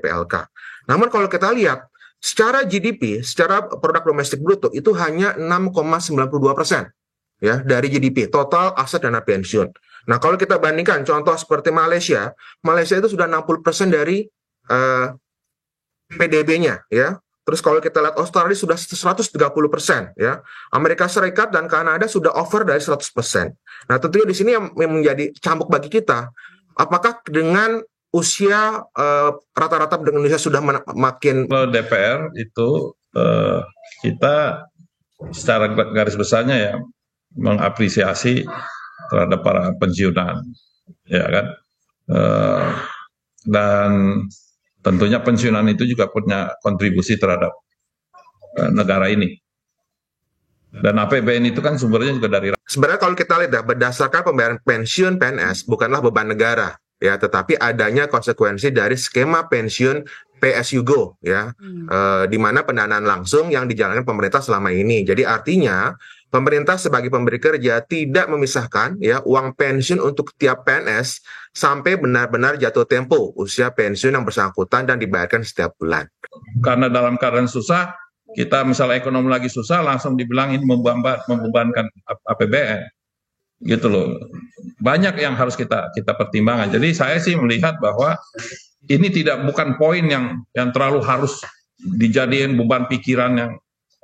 PLK. Namun kalau kita lihat secara GDP, secara produk domestik bruto itu hanya 6,92% ya dari GDP total aset dana pensiun. Nah, kalau kita bandingkan contoh seperti Malaysia, Malaysia itu sudah 60% dari PDB-nya ya. Terus kalau kita lihat Australia sudah 130% ya. Amerika Serikat dan Kanada sudah over dari 100%. Nah, tentunya di sini yang menjadi cambuk bagi kita, apakah dengan usia rata-rata Indonesia sudah makin. Kalau DPR itu kita secara garis besarnya ya mengapresiasi terhadap para pensiunan, ya kan, dan tentunya pensiunan itu juga punya kontribusi terhadap negara ini. Dan APBN itu kan sumbernya juga dari. Sebenarnya kalau kita lihat berdasarkan pembayaran pensiun PNS bukanlah beban negara ya, tetapi adanya konsekuensi dari skema pensiun PSUGO ya, di mana pendanaan langsung yang dijalankan pemerintah selama ini. Jadi artinya pemerintah sebagai pemberi kerja tidak memisahkan ya uang pensiun untuk tiap PNS sampai benar-benar jatuh tempo usia pensiun yang bersangkutan dan dibayarkan setiap bulan. Karena dalam keadaan susah, kita misalnya ekonomi lagi susah, langsung dibilang ini membebankan APBN, gitu loh. Banyak yang harus kita pertimbangkan. Jadi saya sih melihat bahwa ini bukan poin yang terlalu harus dijadikan beban pikiran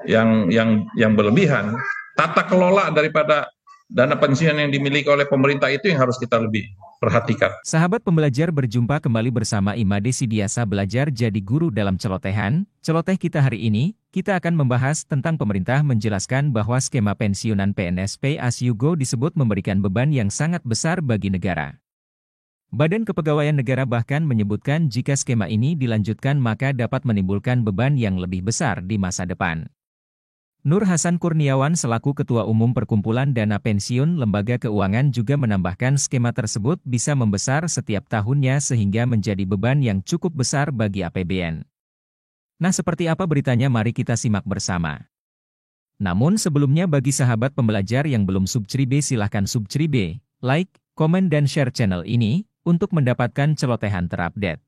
yang berlebihan. Tata kelola daripada dana pensiun yang dimiliki oleh pemerintah itu yang harus kita lebih perhatikan. Sahabat pembelajar, berjumpa kembali bersama Imade Sidiasa Belajar Jadi Guru dalam celotehan. Celoteh kita hari ini, kita akan membahas tentang pemerintah menjelaskan bahwa skema pensiunan PNS PSUGO disebut memberikan beban yang sangat besar bagi negara. Badan Kepegawaian Negara bahkan menyebutkan jika skema ini dilanjutkan maka dapat menimbulkan beban yang lebih besar di masa depan. Nur Hasan Kurniawan selaku Ketua Umum Perkumpulan Dana Pensiun Lembaga Keuangan juga menambahkan skema tersebut bisa membesar setiap tahunnya sehingga menjadi beban yang cukup besar bagi APBN. Nah, seperti apa beritanya, mari kita simak bersama. Namun sebelumnya bagi sahabat pembelajar yang belum subscribe silahkan subscribe, like, komen dan share channel ini untuk mendapatkan celotehan terupdate.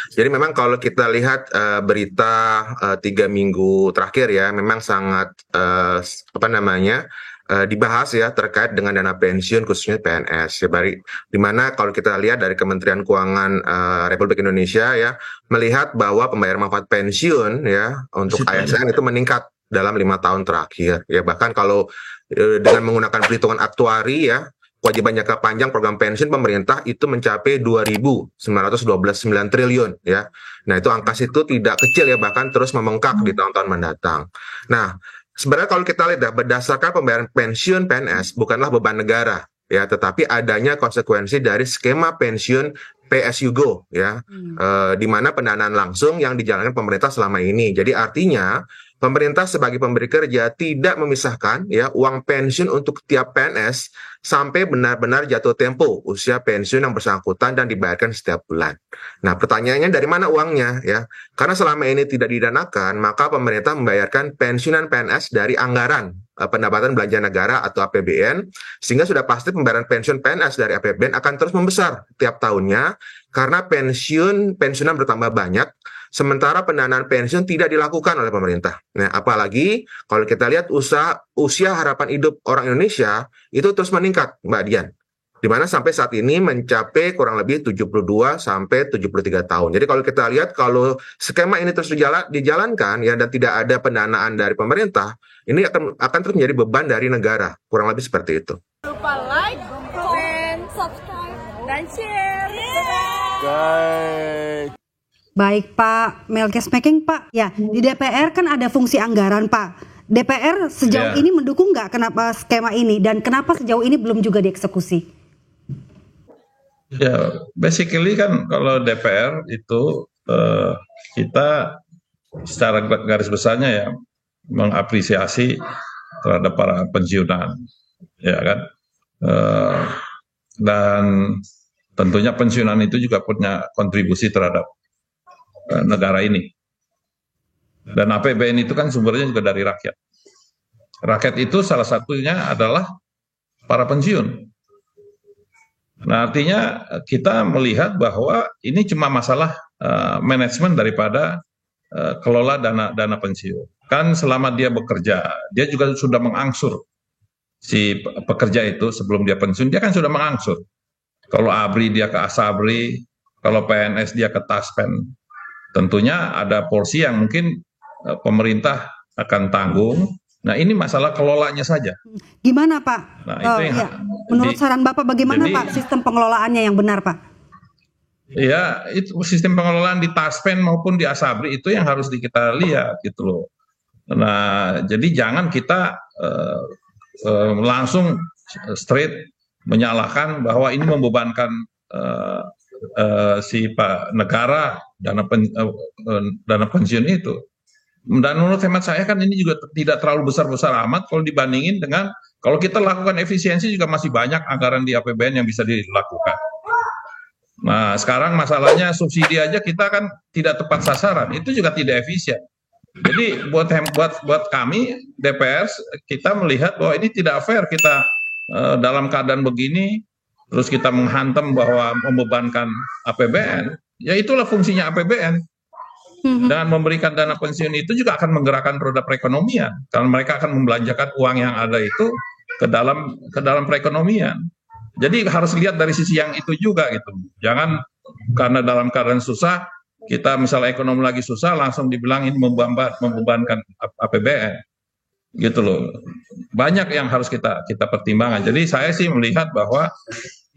Jadi memang kalau kita lihat berita 3 minggu terakhir ya, memang sangat dibahas ya terkait dengan dana pensiun khususnya PNS. Ya, di mana kalau kita lihat dari Kementerian Keuangan Republik Indonesia ya, melihat bahwa pembayaran manfaat pensiun ya untuk ASN itu meningkat dalam 5 tahun terakhir. Ya, bahkan kalau dengan menggunakan perhitungan aktuari ya, kewajiban jangka panjang program pensiun pemerintah itu mencapai 2.912,9 triliun ya. Nah, itu angka itu tidak kecil ya, bahkan terus membengkak di tahun-tahun mendatang. Nah, sebenarnya kalau kita lihat berdasarkan pembayaran pensiun PNS bukanlah beban negara ya, tetapi adanya konsekuensi dari skema pensiun PSUGO ya, di mana pendanaan langsung yang dijalankan pemerintah selama ini. Jadi artinya pemerintah sebagai pemberi kerja tidak memisahkan ya uang pensiun untuk tiap PNS sampai benar-benar jatuh tempo usia pensiun yang bersangkutan dan dibayarkan setiap bulan. Nah, pertanyaannya dari mana uangnya ya? Karena selama ini tidak didanakan, maka pemerintah membayarkan pensiunan PNS dari anggaran pendapatan belanja negara atau APBN, sehingga sudah pasti pembayaran pensiun PNS dari APBN akan terus membesar tiap tahunnya karena pensiunan bertambah banyak, sementara pendanaan pensiun tidak dilakukan oleh pemerintah. Nah, apalagi kalau kita lihat usia harapan hidup orang Indonesia itu terus meningkat, Mbak Dian. Di mana sampai saat ini mencapai kurang lebih 72 sampai 73 tahun. Jadi kalau kita lihat kalau skema ini terus dijalankan ya dan tidak ada pendanaan dari pemerintah, ini akan terus menjadi beban dari negara. Kurang lebih seperti itu. Lupa like, comment, subscribe, dan share. Guys. Baik Pak Melkes Meking, Pak. Ya, di DPR kan ada fungsi anggaran, Pak. DPR sejauh ini mendukung nggak kenapa skema ini dan kenapa sejauh ini belum juga dieksekusi? Ya, basically kan kalau DPR itu kita secara garis besarnya ya mengapresiasi terhadap para pensiunan, ya kan, dan tentunya pensiunan itu juga punya kontribusi terhadap negara ini. Dan APBN itu kan sumbernya juga dari rakyat. Rakyat itu salah satunya adalah para pensiun. Nah, artinya kita melihat bahwa ini cuma masalah manajemen daripada kelola dana pensiun. Kan selama dia bekerja, dia juga sudah mengangsur si pekerja itu sebelum dia pensiun, dia kan sudah mengangsur. Kalau ABRI dia ke ASABRI, kalau PNS dia ke Taspen. Tentunya ada porsi yang mungkin pemerintah akan tanggung. Nah, ini masalah kelolanya saja. Gimana Pak? Nah, itu yang ya. Menurut saran Bapak bagaimana jadi, Pak sistem pengelolaannya yang benar Pak? Ya, itu sistem pengelolaan di Taspen maupun di ASABRI itu yang harus kita lihat gitu loh. Nah, jadi jangan kita langsung straight menyalahkan bahwa ini membebankan si Pak negara dana pensiun itu. Dan menurut hemat saya kan ini juga tidak terlalu besar-besar amat kalau dibandingin dengan kalau kita lakukan efisiensi juga masih banyak anggaran di APBN yang bisa dilakukan. Nah, sekarang masalahnya subsidi aja kita kan tidak tepat sasaran, itu juga tidak efisien. Jadi buat kami DPR kita melihat bahwa ini tidak fair kita dalam keadaan begini terus kita menghantam bahwa membebankan APBN. Ya itulah fungsinya APBN. Dan memberikan dana pensiun itu juga akan menggerakkan roda perekonomian karena mereka akan membelanjakan uang yang ada itu ke dalam perekonomian. Jadi harus lihat dari sisi yang itu juga gitu. Jangan karena dalam keadaan susah kita misalnya ekonomi lagi susah langsung dibilang ini membebankan APBN gitu loh. Banyak yang harus kita pertimbangkan. Jadi saya sih melihat bahwa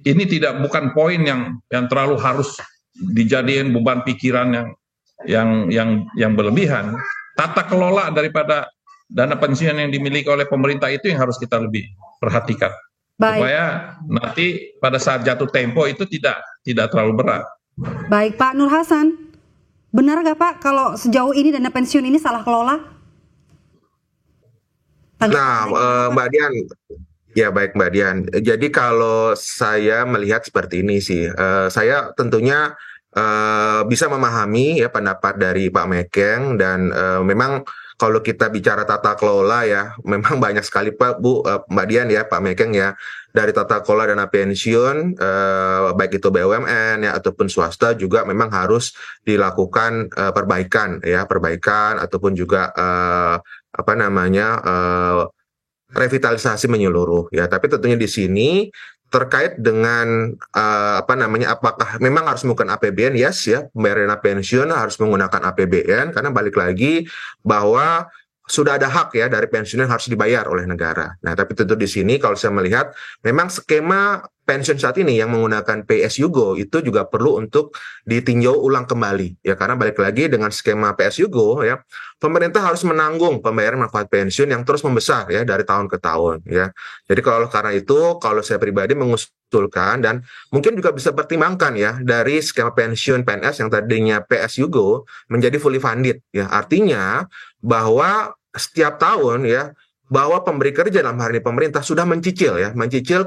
ini bukan poin yang terlalu harus dijadiin beban pikiran yang berlebihan. Tata kelola daripada dana pensiun yang dimiliki oleh pemerintah itu yang harus kita lebih perhatikan. Baik. Supaya nanti pada saat jatuh tempo itu tidak terlalu berat. Baik Pak Nur Hasan, benar nggak Pak kalau sejauh ini dana pensiun ini salah kelola? Nah, Mbak Dian, ya baik Mbak Dian. Jadi kalau saya melihat seperti ini sih, saya tentunya bisa memahami ya pendapat dari Pak Mekeng dan memang kalau kita bicara tata kelola ya memang banyak sekali Pak Mbak Dian ya Pak Mekeng ya dari tata kelola dana pensiun baik itu BUMN ya ataupun swasta juga memang harus dilakukan perbaikan ataupun juga revitalisasi menyeluruh ya. Tapi tentunya di sini terkait dengan apakah memang harus menggunakan APBN? Yes ya, pembayaran dana pensiun harus menggunakan APBN karena balik lagi bahwa sudah ada hak ya dari pensiun yang harus dibayar oleh negara. Nah, tapi tentu di sini kalau saya melihat memang skema pensiun saat ini yang menggunakan Pay as you go itu juga perlu untuk ditinjau ulang kembali ya karena balik lagi dengan skema Pay as you go ya pemerintah harus menanggung pembayaran manfaat pensiun yang terus membesar ya dari tahun ke tahun ya. Jadi karena itu kalau saya pribadi mengusulkan dan mungkin juga bisa pertimbangkan ya dari skema pensiun PNS yang tadinya Pay as you go menjadi fully funded ya. Artinya bahwa setiap tahun ya bahwa pemberi kerja dalam hal ini pemerintah sudah mencicil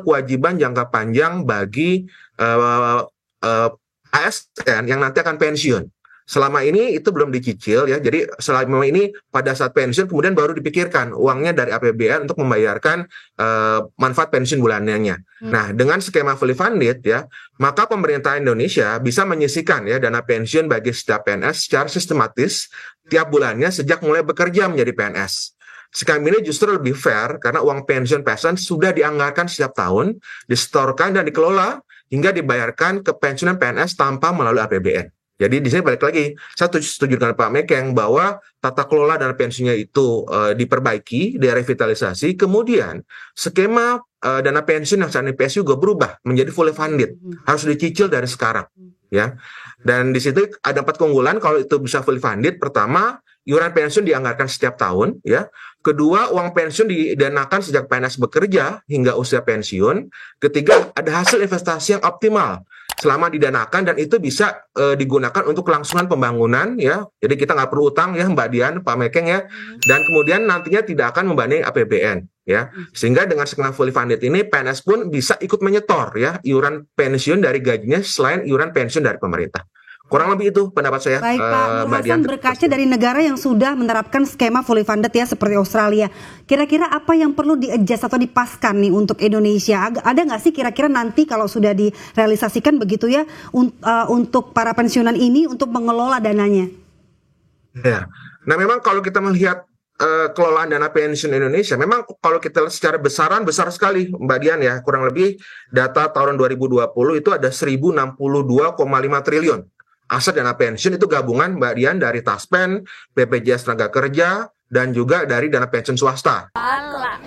kewajiban jangka panjang bagi ASN yang nanti akan pensiun. Selama ini itu belum dicicil ya. Jadi selama ini pada saat pensiun kemudian baru dipikirkan uangnya dari APBN untuk membayarkan manfaat pensiun bulanannya. Nah, dengan skema fully funded ya, maka pemerintah Indonesia bisa menyisihkan ya dana pensiun bagi setiap PNS secara sistematis tiap bulannya sejak mulai bekerja menjadi PNS. Skema ini justru lebih fair karena uang pensiun peasant sudah dianggarkan setiap tahun, disetorkan dan dikelola hingga dibayarkan ke pensiunan PNS tanpa melalui APBN. Jadi di sini balik lagi, saya setuju dengan Pak Mekeng bahwa tata kelola dana pensiunnya itu diperbaiki, direvitalisasi, kemudian skema dana pensiun yang saat ini PSU juga berubah menjadi fully funded, harus dicicil dari sekarang, ya. Dan di situ ada 4 keunggulan kalau itu bisa fully funded. Pertama, iuran pensiun dianggarkan setiap tahun, ya. Kedua, uang pensiun didanakan sejak PNS bekerja hingga usia pensiun. Ketiga, ada hasil investasi yang optimal selama didanakan dan itu bisa digunakan untuk kelangsungan pembangunan, ya. Jadi kita nggak perlu utang ya Mbak Dian, Pak Mekeng ya. Dan kemudian nantinya tidak akan membebani APBN, ya. Sehingga dengan skema fully funded ini PNS pun bisa ikut menyetor ya iuran pensiun dari gajinya selain iuran pensiun dari pemerintah. Kurang lebih itu pendapat saya. Baik Pak Nur Mbak Dian. Hasan, berkaca dari negara yang sudah menerapkan skema fully funded ya seperti Australia, kira-kira apa yang perlu di-adjust atau dipaskan nih untuk Indonesia? Ada nggak sih kira-kira nanti kalau sudah direalisasikan begitu ya untuk para pensiunan ini untuk mengelola dananya? Ya, nah memang kalau kita melihat kelolaan dana pensiun Indonesia, memang kalau kita lihat secara besaran besar sekali Mbak Dian ya, kurang lebih data tahun 2020 itu ada 1.062,5 triliun. Aset dana pensiun itu gabungan Mbak Dian dari Taspen, BPJS Tenaga Kerja, dan juga dari dana pensiun swasta.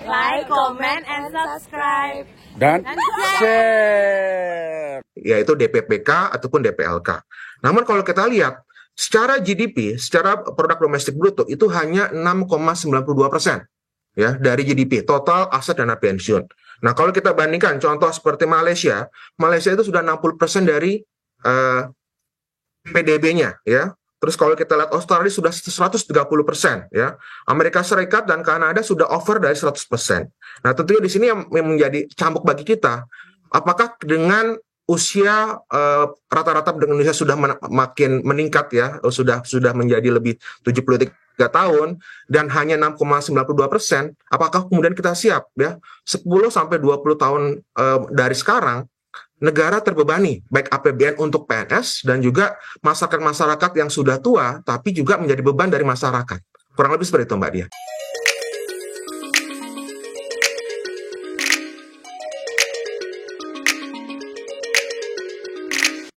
Like, comment, and subscribe. Dan share. Yaitu DPPK ataupun DPLK. Namun kalau kita lihat, secara GDP, secara produk domestik bruto, itu hanya 6,92% ya, dari GDP, total aset dana pensiun. Nah kalau kita bandingkan, contoh seperti Malaysia, Malaysia itu sudah 60% dari PDB-nya ya. Terus kalau kita lihat Australia sudah 130% ya. Amerika Serikat dan Kanada sudah over dari 100%. Nah, tentunya di sini yang menjadi cambuk bagi kita, apakah dengan usia rata-rata Indonesia sudah makin meningkat ya, sudah menjadi lebih 73 tahun dan hanya 6,92%, apakah kemudian kita siap ya 10 sampai 20 tahun dari sekarang negara terbebani, baik APBN untuk PNS dan juga masyarakat yang sudah tua, tapi juga menjadi beban dari masyarakat. Kurang lebih seperti itu Mbak Dia.